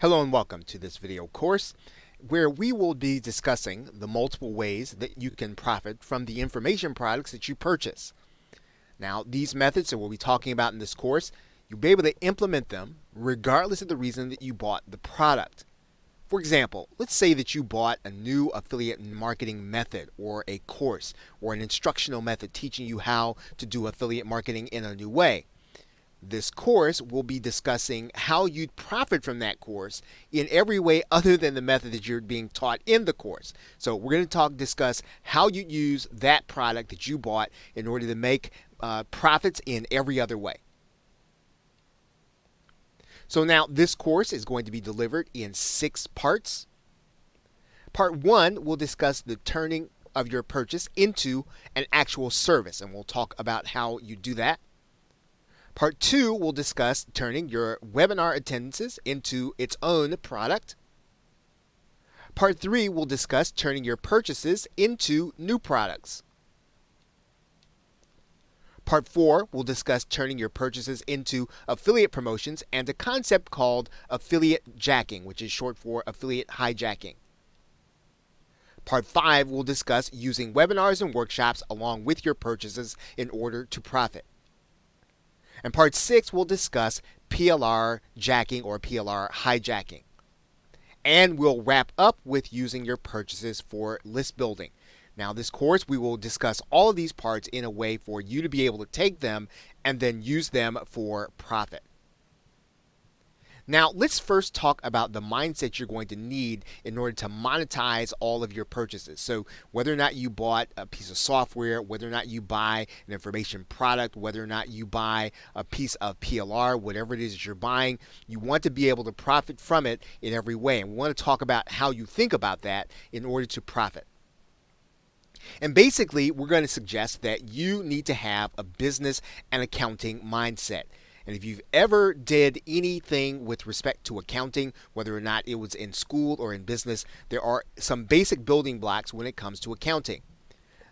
Hello and welcome to this video course where we will be discussing the multiple ways that you can profit from the information products that you purchase. Now, these methods that we'll be talking about in this course, you'll be able to implement them regardless of the reason that you bought the product. For example, let's say that you bought a new affiliate marketing method or a course or an instructional method teaching you how to do affiliate marketing in a new way. This course will be discussing how you'd profit from that course in every way other than the method that you're being taught in the course. So we're going to discuss how you use that product that you bought in order to make profits in every other way. So now this course is going to be delivered in 6 parts. Part 1 will discuss the turning of your purchase into an actual service, and we'll talk about how you do that. Part 2 will discuss turning your webinar attendances into its own product. Part 3 will discuss turning your purchases into new products. Part 4 will discuss turning your purchases into affiliate promotions and a concept called affiliate jacking, which is short for affiliate hijacking. Part 5 will discuss using webinars and workshops along with your purchases in order to profit. And Part 6 will discuss PLR jacking or PLR hijacking. And we'll wrap up with using your purchases for list building. Now, this course, we will discuss all of these parts in a way for you to be able to take them and then use them for profit. Now, let's first talk about the mindset you're going to need in order to monetize all of your purchases. So whether or not you bought a piece of software, whether or not you buy an information product, whether or not you buy a piece of PLR, whatever it is that you're buying, you want to be able to profit from it in every way. And we want to talk about how you think about that in order to profit. And basically, we're going to suggest that you need to have a business and accounting mindset. And if you've ever did anything with respect to accounting, whether or not it was in school or in business, there are some basic building blocks when it comes to accounting.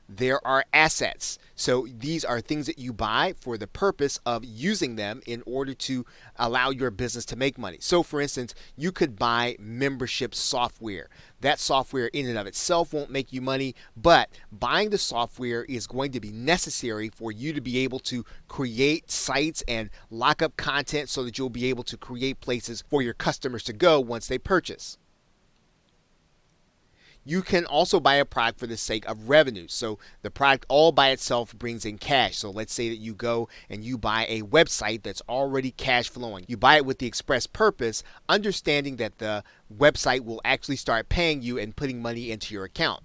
There are assets. So these are things that you buy for the purpose of using them in order to allow your business to make money. So for instance, you could buy membership software. That software in and of itself won't make you money, but buying the software is going to be necessary for you to be able to create sites and lock up content so that you'll be able to create places for your customers to go once they purchase. You can also buy a product for the sake of revenue. So the product all by itself brings in cash. So let's say that you go and you buy a website that's already cash flowing. You buy it with the express purpose, understanding that the website will actually start paying you and putting money into your account.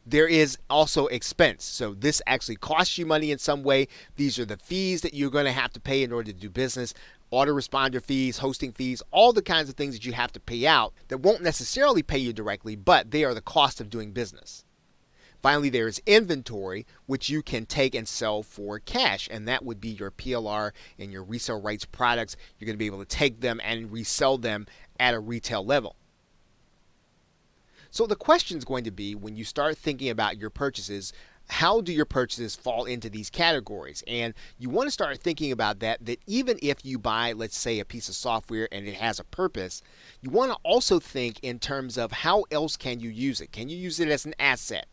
There is also expense. So this actually costs you money in some way. These are the fees that you're going to have to pay in order to do business. Autoresponder fees, hosting fees, all the kinds of things that you have to pay out that won't necessarily pay you directly, but they are the cost of doing business. Finally, there is inventory, which you can take and sell for cash, and that would be your PLR and your resale rights products. You're going to be able to take them and resell them at a retail level. So the question is going to be, when you start thinking about your purchases, how do your purchases fall into these categories? And you want to start thinking about that even if you buy, let's say, a piece of software and it has a purpose, you want to also think in terms of how else can you use it? Can you use it as an asset?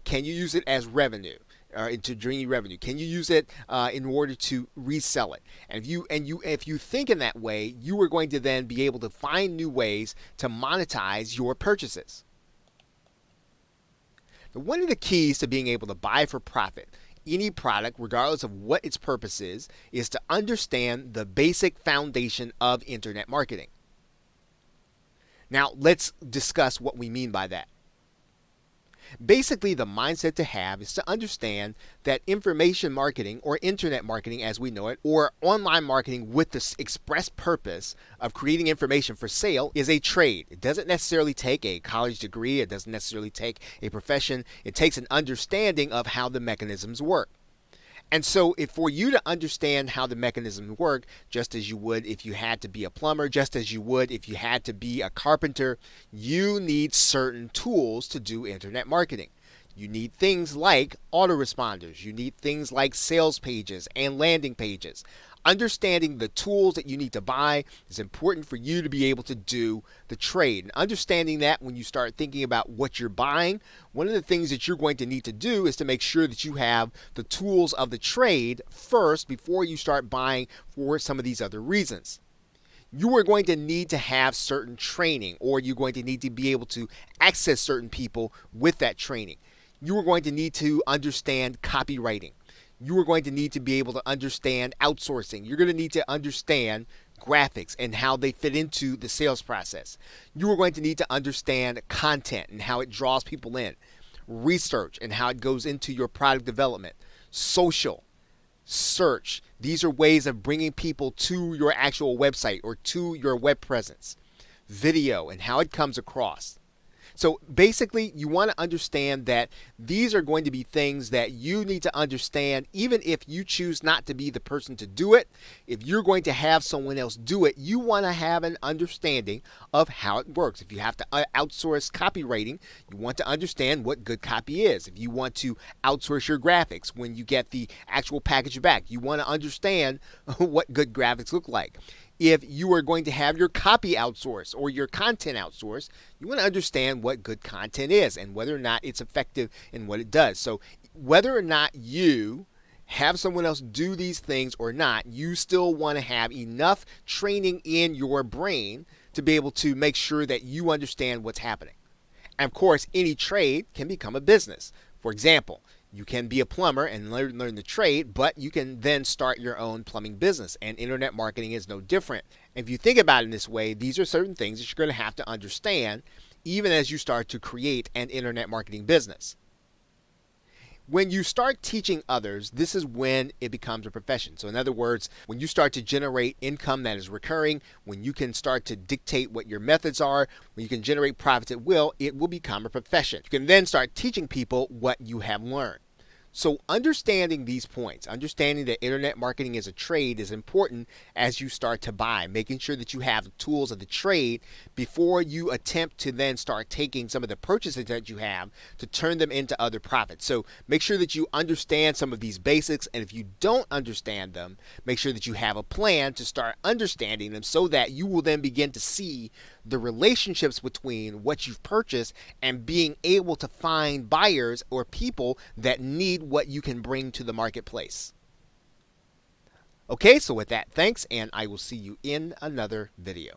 Can you use it as revenue? To generate revenue? Can you use it in order to resell it? And if you think in that way, you are going to then be able to find new ways to monetize your purchases. One of the keys to being able to buy for profit any product, regardless of what its purpose is to understand the basic foundation of internet marketing. Now, let's discuss what we mean by that. Basically, the mindset to have is to understand that information marketing or internet marketing as we know it, or online marketing with the express purpose of creating information for sale is a trade. It doesn't necessarily take a college degree. It doesn't necessarily take a profession. It takes an understanding of how the mechanisms work. And so for you to understand how the mechanisms work, just as you would if you had to be a plumber, just as you would if you had to be a carpenter, you need certain tools to do internet marketing. You need things like autoresponders. You need things like sales pages and landing pages. Understanding the tools that you need to buy is important for you to be able to do the trade. And understanding that when you start thinking about what you're buying, one of the things that you're going to need to do is to make sure that you have the tools of the trade first before you start buying for some of these other reasons. You are going to need to have certain training, or you're going to need to be able to access certain people with that training. You are going to need to understand copywriting. You are going to need to be able to understand outsourcing. You're going to need to understand graphics and how they fit into the sales process. You are going to need to understand content and how it draws people in, research and how it goes into your product development, social, search. These are ways of bringing people to your actual website or to your web presence, video and how it comes across. So basically, you want to understand that these are going to be things that you need to understand, even if you choose not to be the person to do it. If you're going to have someone else do it, you want to have an understanding of how it works. If you have to outsource copywriting, you want to understand what good copy is. If you want to outsource your graphics when you get the actual package back, you want to understand what good graphics look like. If you are going to have your copy outsourced or your content outsourced, you want to understand what good content is and whether or not it's effective in what it does. So whether or not you have someone else do these things or not, you still want to have enough training in your brain to be able to make sure that you understand what's happening. And of course, any trade can become a business. For example, you can be a plumber and learn the trade, but you can then start your own plumbing business, and internet marketing is no different. If you think about it in this way, these are certain things that you're going to have to understand even as you start to create an internet marketing business. When you start teaching others, this is when it becomes a profession. So in other words, when you start to generate income that is recurring, when you can start to dictate what your methods are, when you can generate profits at will, it will become a profession. You can then start teaching people what you have learned. So understanding these points, understanding that internet marketing is a trade is important as you start to buy, making sure that you have the tools of the trade before you attempt to then start taking some of the purchases that you have to turn them into other profits. So make sure that you understand some of these basics, and if you don't understand them, make sure that you have a plan to start understanding them so that you will then begin to see the relationships between what you've purchased and being able to find buyers or people that need what you can bring to the marketplace. Okay, so with that, thanks, and I will see you in another video.